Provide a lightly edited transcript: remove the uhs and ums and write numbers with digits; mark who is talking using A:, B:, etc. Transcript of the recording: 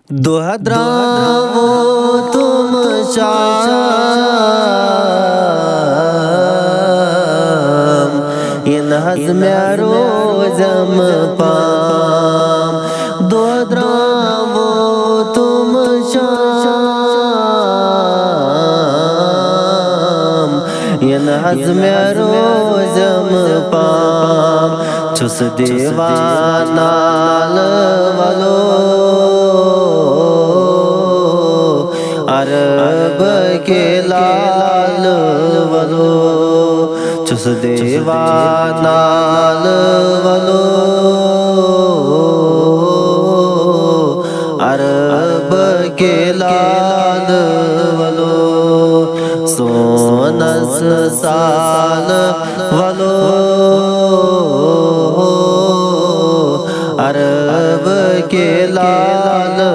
A: दोहराओ तुम शाम इन हज़्म रोज़म पाम। दोहराओ तुम शाम इन हज़्म रोज़म पाम। छुस दीवानाल वलो अरब के लाल वलो। छुस दीवानाल वलो अरब के लाल वलो। सोनस साल वलो अरब के लाल